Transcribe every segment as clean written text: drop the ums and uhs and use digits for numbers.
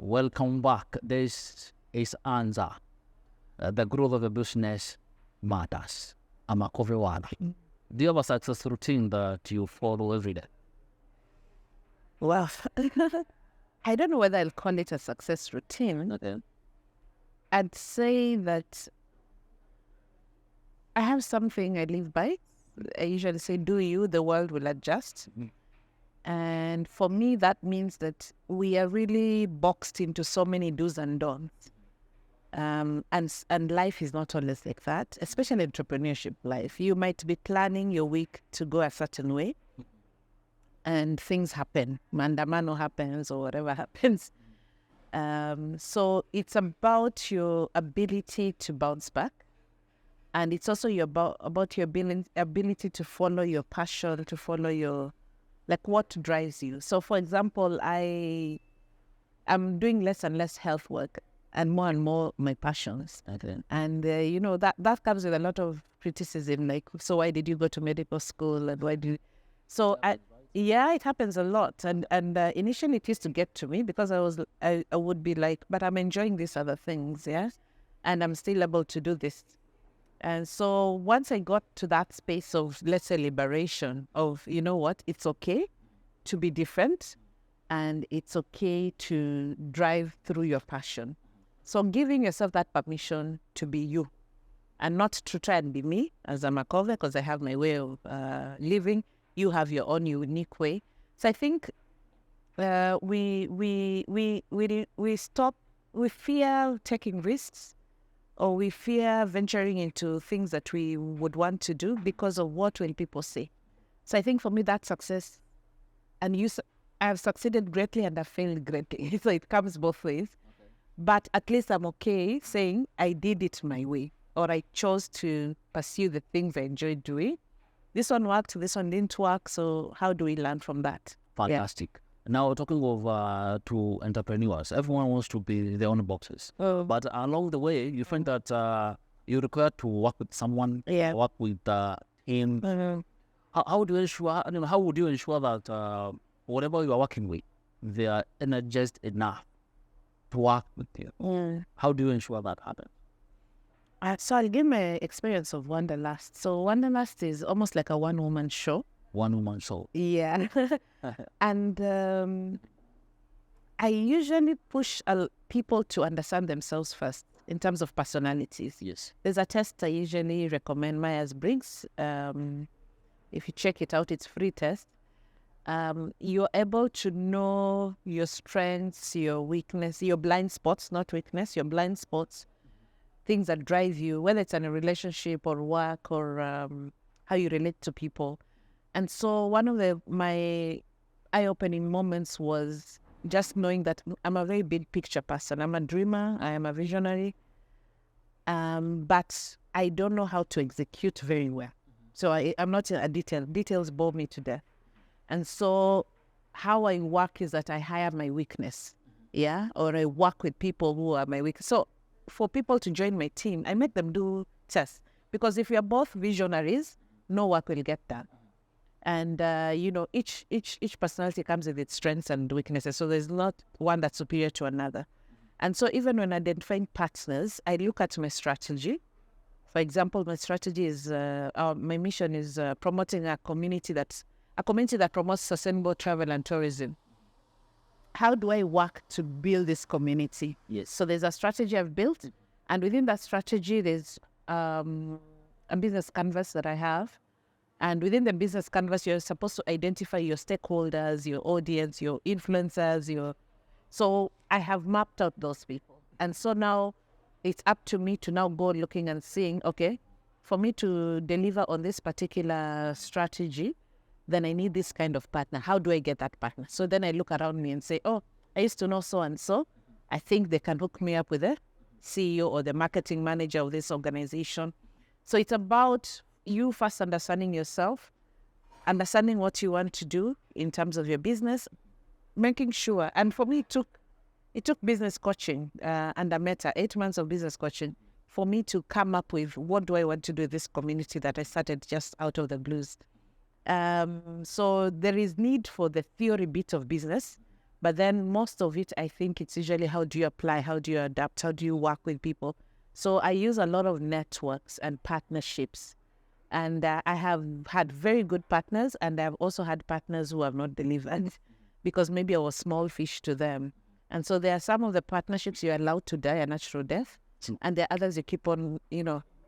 welcome back. This is Anza. The growth of a business matters. I'm a coffee water. Do you have a success routine that you follow every day? Well, I don't know whether I'll call it a success routine. Okay. I'd say that I have something I live by. I usually say, do you, the world will adjust. And for me, that means that we are really boxed into so many do's and don'ts. And life is not always like that, especially entrepreneurship life. You might be planning your week to go a certain way, and things happen. Mandamano happens or whatever happens. So it's about your ability to bounce back. And it's also about your ability to follow your passion, to follow your, like, what drives you. So, for example, I'm doing less and less health work and more my passions. Okay. And, that comes with a lot of criticism, like, so why did you go to medical school and why do you... So, it happens a lot. And initially it used to get to me because I would be like, but I'm enjoying these other things, yeah? And I'm still able to do this. And so once I got to that space of, let's say, liberation of, you know what, it's okay to be different and it's okay to drive through your passion. So giving yourself that permission to be you and not to try and be me as a Makove, because I have my way of living. You have your own unique way. So I think we fear taking risks, or we fear venturing into things that we would want to do because of what will people say. So I think for me, that's success. And I have succeeded greatly and I've failed greatly. So it comes both ways. Okay. But at least I'm okay saying I did it my way, or I chose to pursue the things I enjoyed doing. This one worked, this one didn't work. So how do we learn from that? Fantastic. Yeah. Now, talking of to entrepreneurs, everyone wants to be their own bosses. But along the way, you find that you're required to work with someone, work with team. How do you ensure? How would you ensure that whatever you are working with, they are energized enough to work with you? How do you ensure that happens? So I'll give my experience of Wanderlust. So Wanderlust is almost like a one-woman show. One-woman show. Yeah. And I usually push people to understand themselves first in terms of personalities. Yes. There's a test I usually recommend, Myers-Briggs. If you check it out, it's a free test. You're able to know your strengths, your weakness, your blind spots, not weakness, your blind spots, things that drive you, whether it's in a relationship or work or how you relate to people. And so one of my eye-opening moments was just knowing that I'm a very big picture person. I'm a dreamer. I am a visionary. But I don't know how to execute very well. So I'm not a detail. Details bore me to death. And so how I work is that I hire my weakness, or I work with people who are my weakness. So for people to join my team, I make them do tests. Because if we are both visionaries, no work will get done. And, each personality comes with its strengths and weaknesses. So there's not one that's superior to another. And so even when identifying partners, I look at my strategy. For example, my strategy is, my mission is promoting a community that promotes sustainable travel and tourism. How do I work to build this community? Yes. So there's a strategy I've built. And within that strategy, there's a business canvas that I have. And within the business canvas, you're supposed to identify your stakeholders, your audience, your influencers, So I have mapped out those people. And so now it's up to me to now go looking and seeing, okay, for me to deliver on this particular strategy, then I need this kind of partner. How do I get that partner? So then I look around me and say, oh, I used to know so-and-so. I think they can hook me up with the CEO or the marketing manager of this organization. So it's about you first understanding yourself, understanding what you want to do in terms of your business, making sure. And for me, it took business coaching under Meta, 8 months of business coaching, for me to come up with what do I want to do with this community that I started just out of the blues. So there is need for the theory bit of business, But then most of it, I think it's usually how do you apply, how do you adapt, how do you work with people. So I use a lot of networks and partnerships. And I have had very good partners, and I've also had partners who have not delivered because maybe I was small fish to them. And so there are some of the partnerships you're allowed to die a natural death, and there are others you keep on,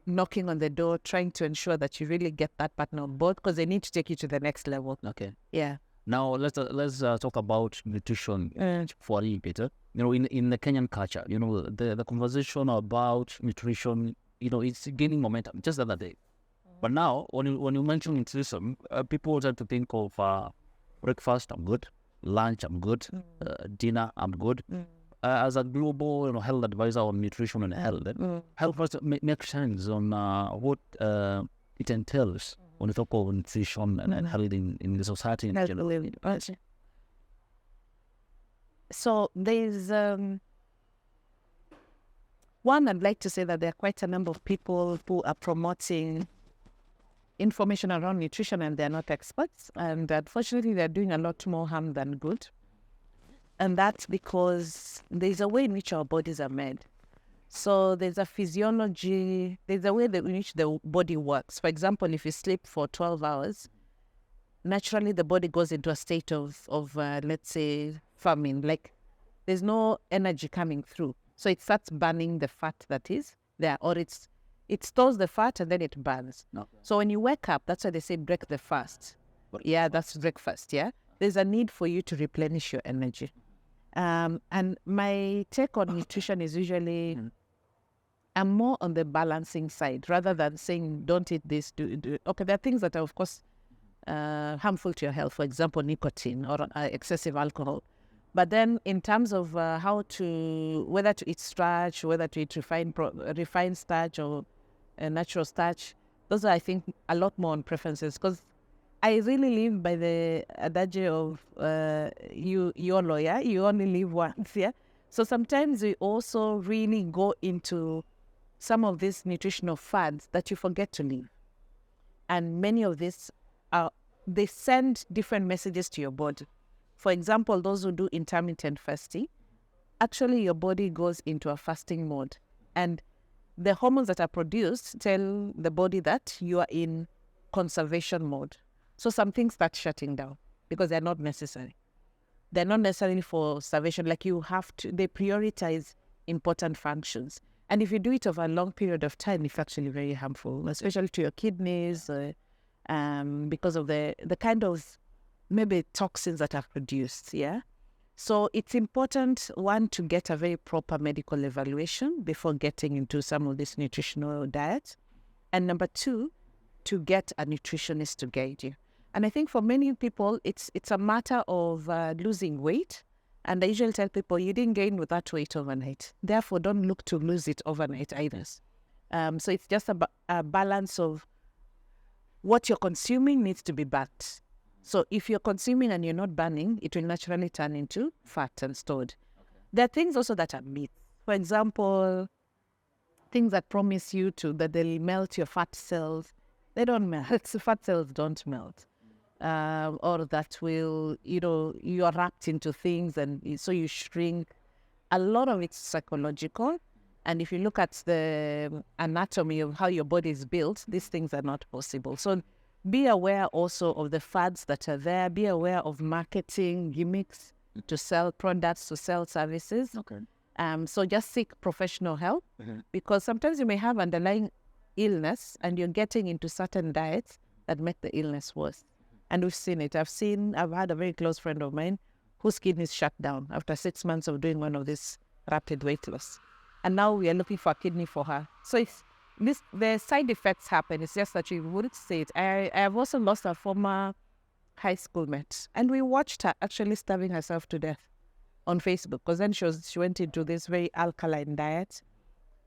knocking on the door, trying to ensure that you really get that partner on board because they need to take you to the next level. Okay. Yeah. Now let's talk about nutrition for a little bit. In the Kenyan culture, the conversation about nutrition, it's gaining momentum. Just the other day, but now when you mention nutrition, people tend to think of breakfast, I'm good, lunch, I'm good, dinner, I'm good. As a global health advisor on nutrition and health, help us make sense on what it entails when you talk of nutrition and health in the society in general. So there's one, I'd like to say that there are quite a number of people who are promoting information around nutrition and they're not experts. And unfortunately, they're doing a lot more harm than good. And that's because there's a way in which our bodies are made. So there's a physiology, there's a way in which the body works. For example, if you sleep for 12 hours, naturally the body goes into a state of let's say, famine. Like there's no energy coming through. So it starts burning the fat that is there, or it stores the fat and then it burns. Okay. So when you wake up, that's why they say break the fast. That's breakfast, yeah? There's a need for you to replenish your energy. And my take on nutrition is usually, I'm more on the balancing side rather than saying don't eat this, do. Okay, there are things that are of course harmful to your health, for example, nicotine or excessive alcohol. But then in terms of whether to eat starch, whether to eat refined starch or natural starch, those are, I think, a lot more on preferences because I really live by the adage of you're lawyer, you only live once, yeah? So sometimes we also really go into some of these nutritional fads that you forget to live. And many of these, they send different messages to your body. For example, those who do intermittent fasting, actually your body goes into a fasting mode. And the hormones that are produced tell the body that you are in conservation mode. So some things start shutting down because they're not necessary. They're not necessarily for starvation. Like they prioritize important functions. And if you do it over a long period of time, it's actually very harmful, especially to your kidneys because of the kind of maybe toxins that are produced, yeah? So it's important, one, to get a very proper medical evaluation before getting into some of these nutritional diets. And number two, to get a nutritionist to guide you. And I think for many people, it's a matter of losing weight. And I usually tell people, you didn't gain with that weight overnight. Therefore, don't look to lose it overnight either. So it's just a balance of what you're consuming needs to be burnt. So if you're consuming and you're not burning, it will naturally turn into fat and stored. Okay. There are things also that are myths. For example, things that promise you that they'll melt your fat cells. They don't melt. Fat cells don't melt. Or that will, you are wrapped into things and so you shrink. A lot of it's psychological. And if you look at the anatomy of how your body is built, these things are not possible. So be aware also of the fads that are there. Be aware of marketing gimmicks to sell products, to sell services. Okay. So just seek professional help because sometimes you may have underlying illness and you're getting into certain diets that make the illness worse. And we've seen it. I've had a very close friend of mine whose kidneys shut down after 6 months of doing one of these rapid weight loss. And now we are looking for a kidney for her. So the side effects happen. It's just that you wouldn't say it. I have also lost a former high school mate. And we watched her actually starving herself to death on Facebook because then she went into this very alkaline diet.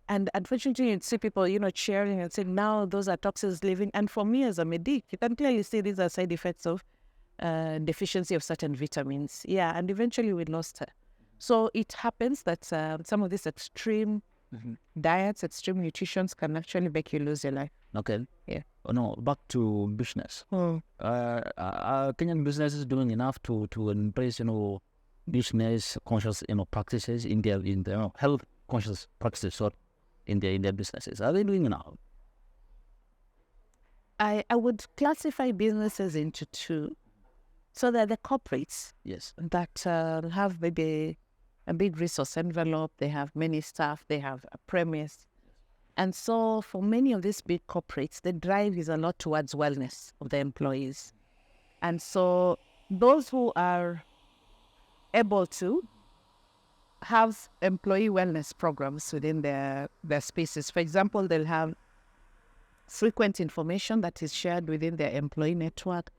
And unfortunately, you'd see people, cheering and saying, now those are toxins living. And for me as a medic, you can clearly see these are side effects of deficiency of certain vitamins. Yeah, and eventually we lost her. So it happens that some of these extreme diets, extreme nutritions can actually make you lose your life. Okay. Yeah. Oh, no, back to business. Kenyan business is doing enough to embrace, business conscious, practices in their health conscious practices or in their businesses? Are they doing now? I would classify businesses into two. So they're the corporates, yes, that have maybe a big resource envelope, they have many staff, they have a premise. And so for many of these big corporates, the drive is a lot towards wellness of the employees. And so those who are able to have employee wellness programs within their spaces. For example, they'll have frequent information that is shared within their employee network.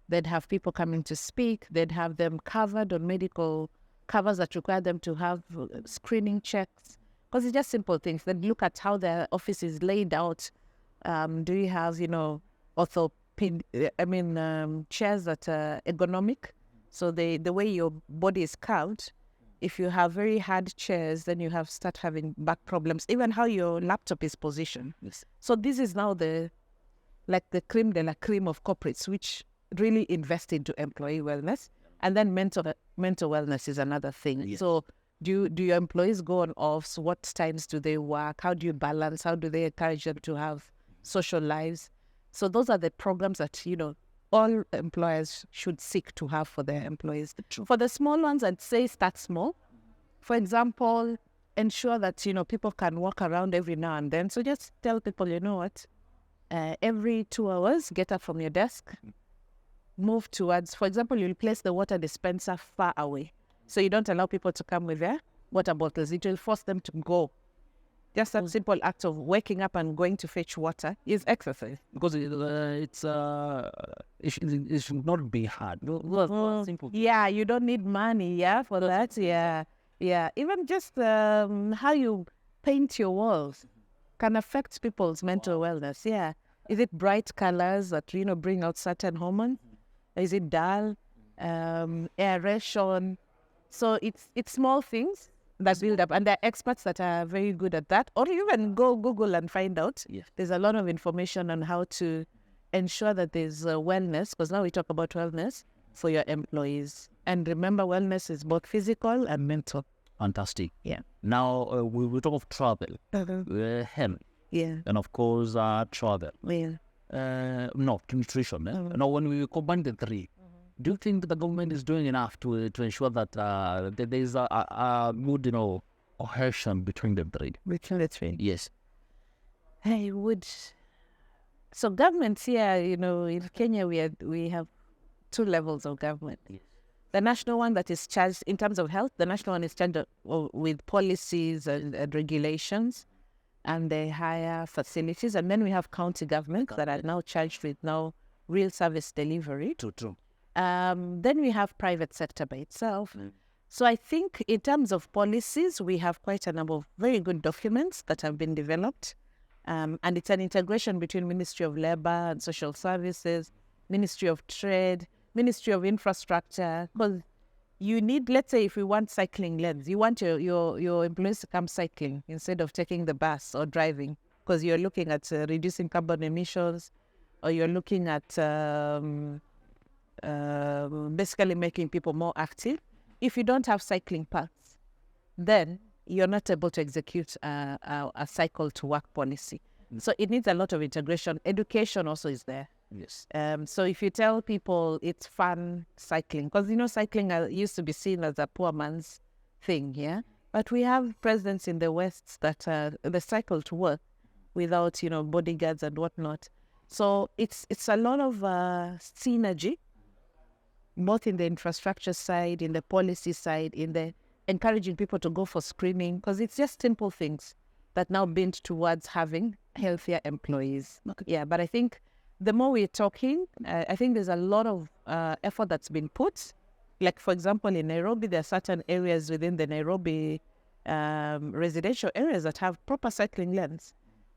They'd have people coming to speak. They'd have them covered on medical covers that require them to have screening checks. Because it's just simple things. They'd look at how their office is laid out. Do you have, chairs that are ergonomic? So the way your body is curved, if you have very hard chairs, then you start having back problems. Even how your laptop is positioned. yes. So this is now the creme de la creme of corporates, which really invest into employee wellness. And then mental wellness is another thing. Yes. So do your employees go on offs? What times do they work? How do you balance? How do they encourage them to have social lives? So those are the programs that, all employers should seek to have for their employees. True. For the small ones, I'd say start small. For example, ensure that, people can walk around every now and then. So just tell people, every 2 hours, get up from your desk, move towards, for example, you'll place the water dispenser far away. So you don't allow people to come with their water bottles. It will force them to go. Just that simple act of waking up and going to fetch water is exercise. Because it should not be hard. Simple. Yeah, you don't need money, for that. Yeah. Even just how you paint your walls can affect people's mental wellness. Yeah. Is it bright colors that, bring out certain hormones? Is it dull? Aeration? So it's small things that build up, and there are experts that are very good at that. Or you can go Google and find out. Yes. There's a lot of information on how to ensure that there's wellness, because now we talk about wellness for your employees. And remember, wellness is both physical and mental. Fantastic. Yeah. Now, we will talk of travel, health, Yeah. and of course, travel. Yeah. Nutrition. Now, when we combine the three, do you think the government is doing enough to ensure that there is a good, cohesion between the three? Between the three. Yes. I would. So governments here, in Kenya, we have two levels of government. Yes. The national one that is charged in terms of health, the national one is charged with policies and regulations and the higher facilities. And then we have county governments that are now charged with real service delivery. True. Then we have private sector by itself. So I think in terms of policies, we have quite a number of very good documents that have been developed. And it's an integration between Ministry of Labour and Social Services, Ministry of Trade, Ministry of Infrastructure. Because you need, let's say if we want cycling lanes, you want your employees to come cycling instead of taking the bus or driving, because you're looking at reducing carbon emissions, or you're looking at basically making people more active. If you don't have cycling paths, then you're not able to execute a cycle to work policy. So it needs a lot of integration. Education also is there. Yes. So if you tell people it's fun cycling, because cycling used to be seen as a poor man's thing, yeah. But we have presidents in the West that they cycle to work without bodyguards and whatnot. So it's a lot of synergy, both in the infrastructure side, in the policy side, in the encouraging people to go for screening, because it's just simple things that now bend towards having healthier employees. Okay. Yeah, but I think the more we're talking, I think there's a lot of effort that's been put. Like, for example, in Nairobi, there are certain areas within the Nairobi residential areas that have proper cycling lanes.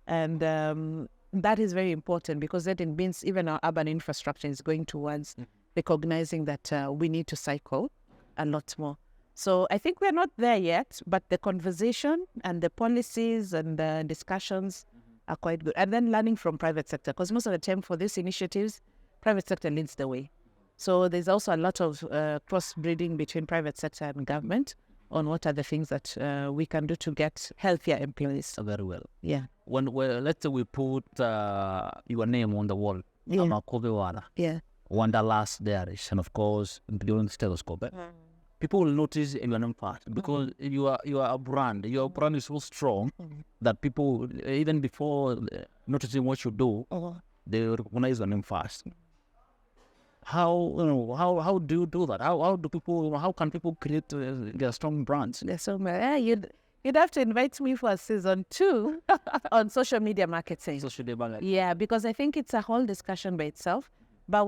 And that is very important, because that it means even our urban infrastructure is going towards recognizing that we need to cycle a lot more. So I think we're not there yet, but the conversation and the policies and the discussions are quite good. And then learning from private sector, because most of the time for these initiatives, private sector leads the way. So there's also a lot of cross-breeding between private sector and government on what are the things that we can do to get healthier employees. Very well. Yeah. Let's say we put your name on the wall. Yeah. Amakobe Yeah. Wanderlust Diaries, and of course, during the stethoscope. People will notice your name first because you are a brand. Your brand is so strong that people, even before noticing what you do, they recognize your name first. How do you do that? How can people create their strong brands? So you'd have to invite me for season 2 on social media marketing. Social media marketing. Yeah, because I think it's a whole discussion by itself. But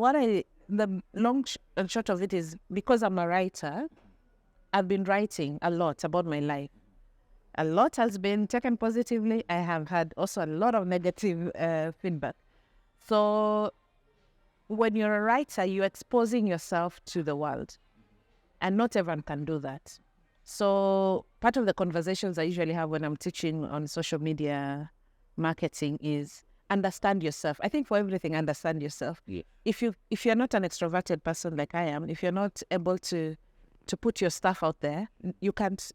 the long and short of it is, because I'm a writer, I've been writing a lot about my life. A lot has been taken positively. I have had also a lot of negative feedback. So when you're a writer, you're exposing yourself to the world. And not everyone can do that. So part of the conversations I usually have when I'm teaching on social media marketing is understand yourself. I think for everything, understand yourself. Yeah. If you're not an extroverted person like I am, if you're not able to put your stuff out there, you can't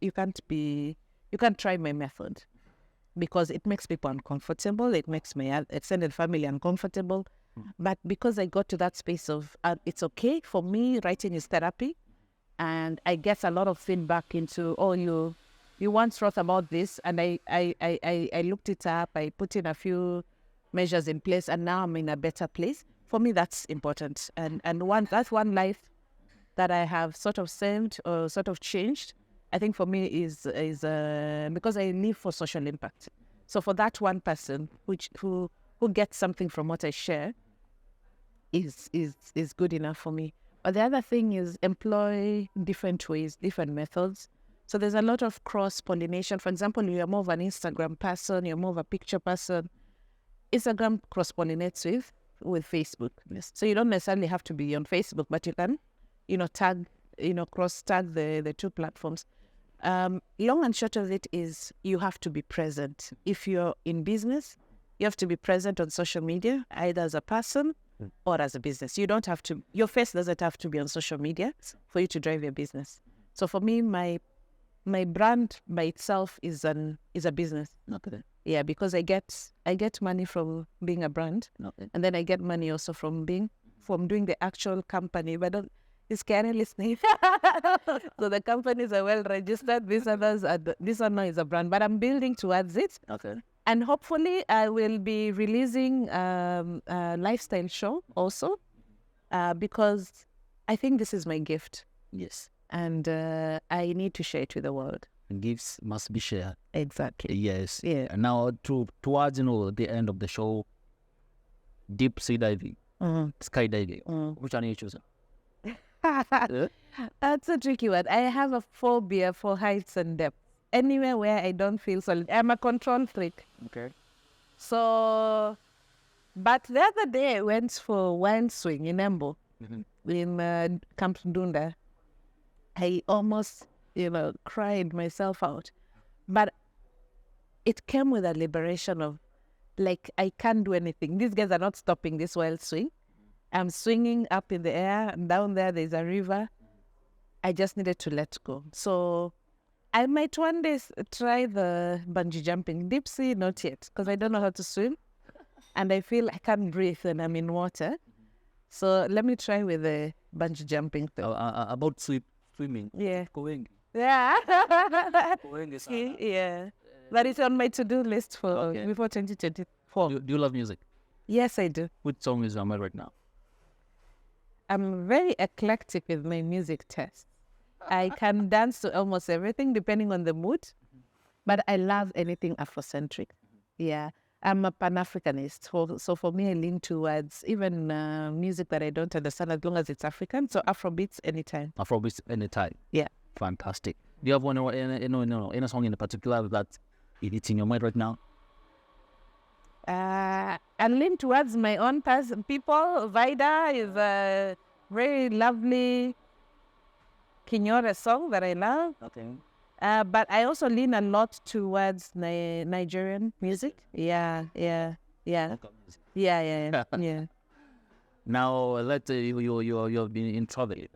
try my method, because it makes people uncomfortable. It makes my extended family uncomfortable. But because I got to that space of it's okay for me, writing is therapy, and I get a lot of feedback into, you once wrote about this, and I looked it up, I put in a few measures in place, and now I'm in a better place. For me, that's important, and that's one life that I have sort of saved or sort of changed. I think for me is because I live for social impact. So for that one person who gets something from what I share is good enough for me. But the other thing is employ different ways, different methods. So there's a lot of cross-pollination. For example, you're more of an Instagram person, you're more of a picture person. Instagram cross-pollinates with Facebook. Yes. So you don't necessarily have to be on Facebook, but you can, tag, cross-tag the two platforms. Long and short of it is you have to be present. If you're in business, you have to be present on social media, either as a person or as a business. You don't have to, your face doesn't have to be on social media for you to drive your business. So for me, my brand by itself is a business. Okay. Yeah, because I get money from being a brand, and then I get money also from doing the actual company. But is Karen listening? So the companies are well registered. This one now is a brand, but I'm building towards it. Okay. And hopefully I will be releasing a lifestyle show also, because I think this is my gift. Yes. And I need to share it with the world. Gifts must be shared. Exactly. Yes. Yeah. And now towards the end of the show, deep sea diving, skydiving. Which one are you choosing? That's a tricky one. I have a phobia for heights and depth. Anywhere where I don't feel solid. I'm a control freak. Okay. So, but the other day I went for wild swing in Embo, in Camp Dunda. I almost, cried myself out. But it came with a liberation of, like, I can't do anything. These guys are not stopping this wild swing. I'm swinging up in the air, and down there's a river. I just needed to let go. So I might one day try the bungee jumping. Deep sea, not yet, because I don't know how to swim. And I feel I can't breathe when I'm in water. So let me try with the bungee jumping thing. About swimming. Yeah. Going. Yeah. Going is yeah. But it's on my to-do list for before 2024. Do you love music? Yes, I do. Which song is on right now? I'm very eclectic with my music taste. I can dance to almost everything depending on the mood, but I love anything Afrocentric. Yeah, I'm a Pan-Africanist, so for me I lean towards even music that I don't understand as long as it's African, so Afrobeats anytime. Afrobeats anytime? Yeah. Fantastic. Do you have any song in particular that it's in your mind right now? I lean towards my own people. Vida is a very lovely Kinyore song that I love. Okay. But I also lean a lot towards Nigerian music. Yeah. Now, let's say you've been in traveling.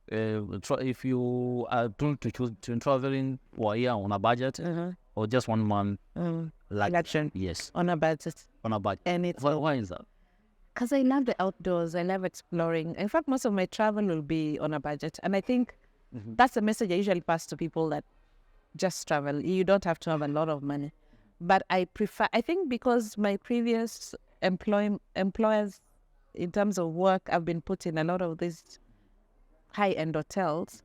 If you are going to choose to traveling for a year on a budget or just 1 month, election, yes, on a budget, and it's why is that? Because I love the outdoors. I love exploring. In fact, most of my travel will be on a budget, and I think that's the message I usually pass to people that just travel. You don't have to have a lot of money, but I prefer. I think because my previous employers, in terms of work, I've been put in a lot of these high-end hotels.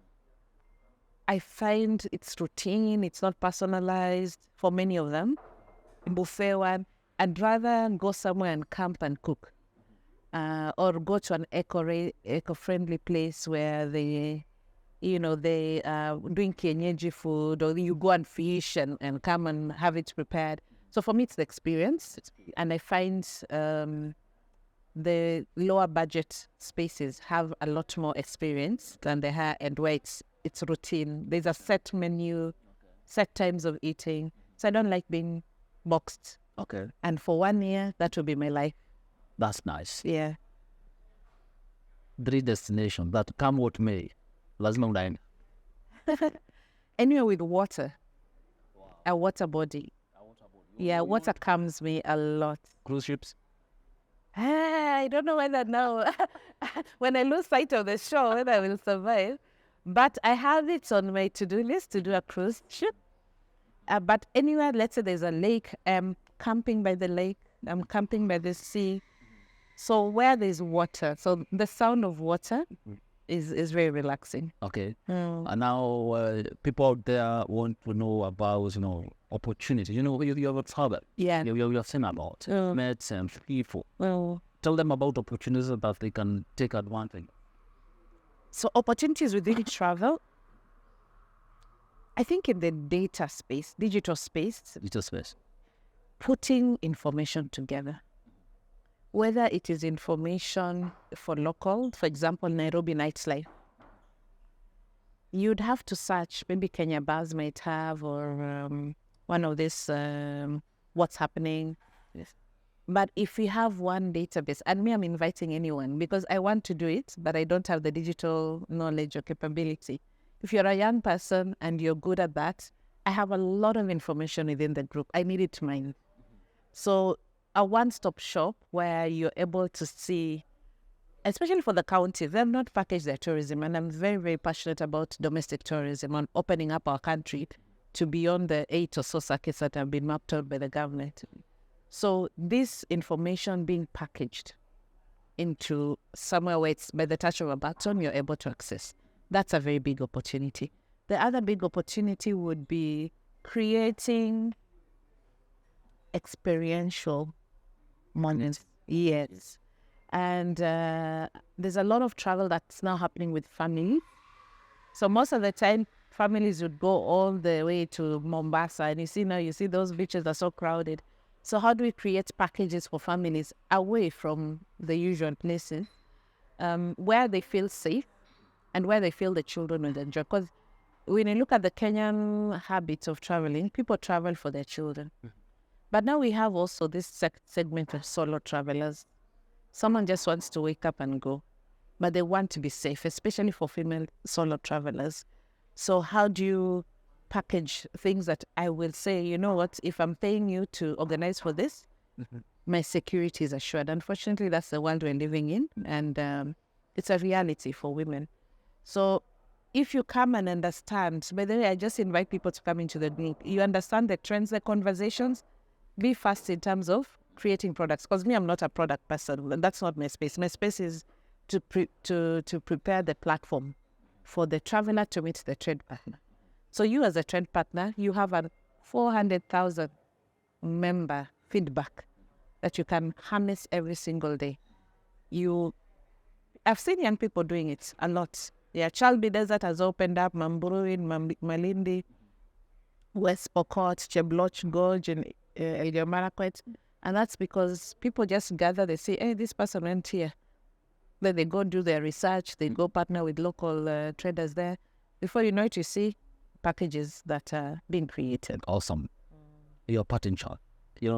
I find it's routine, it's not personalized for many of them. Buffet one, I'd rather go somewhere and camp and cook, or go to an eco-friendly place where they are doing kienyeji food, or you go and fish and come and have it prepared. So for me, it's the experience, and I find the lower budget spaces have a lot more experience than the higher end, where it's routine. There's a set menu, set times of eating. So I don't like being boxed. Okay. And for 1 year, that will be my life. That's nice. Yeah. 3 destinations that come what may. Lazima unaenda. Anywhere with water. Wow. A water body. Yeah, water calms me a lot. Cruise ships? I don't know whether now, when I lose sight of the shore, whether I will survive. But I have it on my to-do list to do a cruise ship. But anywhere, let's say there's a lake, I'm camping by the lake, I'm camping by the sea. So where there's water, so the sound of water is very relaxing. Okay. And now people out there want to know about, opportunities. You have a travel. Yeah. You have seen about met and people. Tell them about opportunities that they can take advantage. So opportunities within travel, I think in the digital space, putting information together. Whether it is information for local, for example, Nairobi nightlife, you'd have to search, maybe Kenya Buzz might have, or one of these, what's happening. Yes. But if you have one database, and me, I'm inviting anyone because I want to do it, but I don't have the digital knowledge or capability. If you're a young person and you're good at that, I have a lot of information within the group. I need it to mine. So a one-stop shop where you're able to see, especially for the county, they've not packaged their tourism, and I'm very, very passionate about domestic tourism and opening up our country to beyond the 8 or so circuits that have been mapped out by the government. So this information being packaged into somewhere where it's by the touch of a button, you're able to access. That's a very big opportunity. The other big opportunity would be creating experiential moments. Yes. And there's a lot of travel that's now happening with family. So most of the time, families would go all the way to Mombasa, and you see those beaches are so crowded. So how do we create packages for families away from the usual places, where they feel safe and where they feel the children will enjoy? Because when you look at the Kenyan habits of traveling, people travel for their children. But now we have also this segment of solo travelers. Someone just wants to wake up and go, but they want to be safe, especially for female solo travelers. So how do you package things that I will say, you know what, if I'm paying you to organize for this, my security is assured. Unfortunately, that's the world we're living in, and it's a reality for women. So if you come and understand, by the way, I just invite people to come into the group. You understand the trends, the conversations, be fast in terms of creating products. Because me, I'm not a product person. That's not my space. My space is to prepare the platform for the traveler to meet the trade partner. So you as a trade partner, you have a 400,000 member feedback that you can harness every single day. I've seen young people doing it a lot. Yeah, Chalbi Desert has opened up, Mamburuin, Malindi, West Pokot, Chebloch Gorge, and Elgeyo Marakwet. And that's because people just gather, they say, hey, this person went here. Then they go do their research, they go partner with local traders there. Before you know it, you see packages that are being created. Awesome. You're part in charge.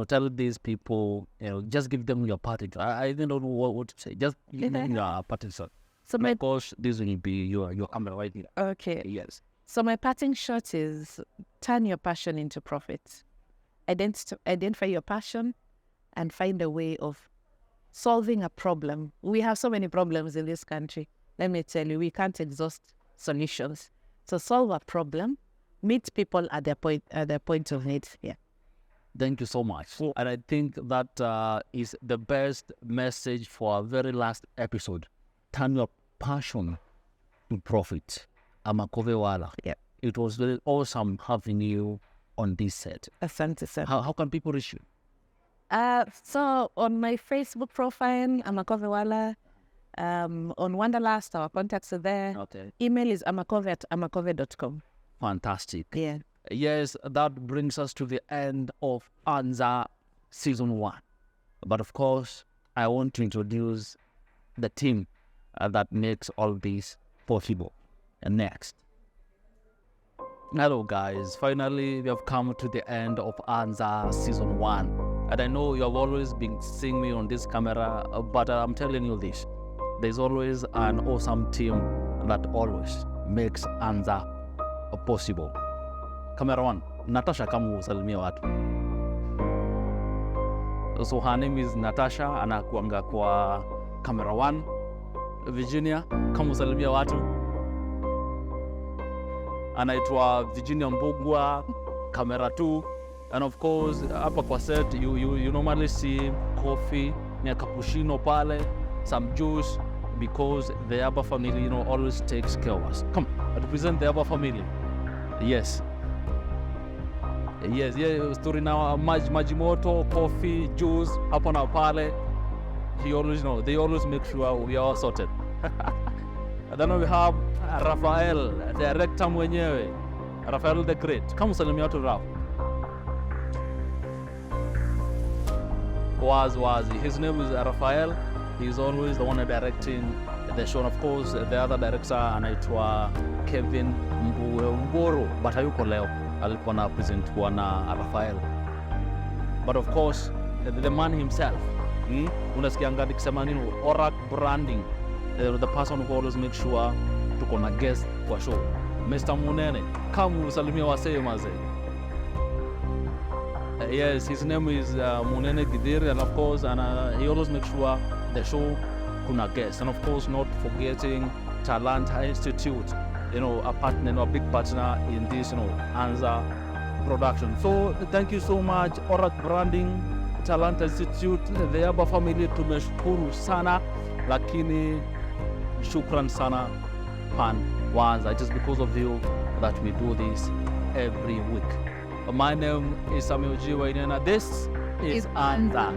tell these people, just give them your parting. I don't know what to say. Just give them your parting shot. So of course, this will be your camera right here. Okay. Yes. So my parting shot is turn your passion into profit. Identify your passion and find a way of solving a problem. We have so many problems in this country. Let me tell you, we can't exhaust solutions. So solve a problem, meet people at their point of need. Yeah. Thank you so much. And I think that is the best message for our very last episode. Turn your passion to profit. Amakove Wala. Yeah. It was very awesome having you on this set. Asante sana. How can people reach you? So on my Facebook profile, Amakove Wala. On Wanderlust, our contacts are there. Okay. Email is amakove@amakove.com. Fantastic. Yeah. Yes, that brings us to the end of Anza Season 1. But of course, I want to introduce the team that makes all this possible. And next. Hello guys, finally we have come to the end of Anza Season 1. And I know you have always been seeing me on this camera, but I'm telling you this. There's always an awesome team that always makes Anza possible. Camera 1, Natasha Kamu salimia watu. So her name is Natasha, anakuanga kwa Camera 1. Virginia, Kamu salimia watu. Anaitwa Virginia Mbugwa, Camera 2. And of course, hapa kwa set, you normally see coffee, na cappuccino pale, some juice, because the Abba family, always takes care of us. Come, represent the Abba family. Yes. Yes, story now, Majimoto, coffee, juice, hapa na pale. They always make sure we are all sorted. And then we have Rafael, director mwenyewe. Rafael the Great. Come salimia watu Raf. Wazi. His name is Rafael. He's always the one directing the show. And of course, the other director anaitwa Kevin Mboro, but hayuko leo. Alikuwa na present na Rafael. But of course, the man himself, unasikianga nikisema nini, Orac Branding, the person who always makes sure tuko na guest for show. Mr. Munene, come usalimia wasee mazee. Yes, his name is Munene Gidiri, and of course, he always makes sure the show kuna guest. And of course, not forgetting Talanta Institute, a partner, a big partner in this, Anza production. So thank you so much, Orac Branding, Talanta Institute, the Abba family, tumeshukuru sana, lakini shukran sana pan Wanza. Just because of you that we do this every week. My name is Samuel G. Wainena. This is Anza.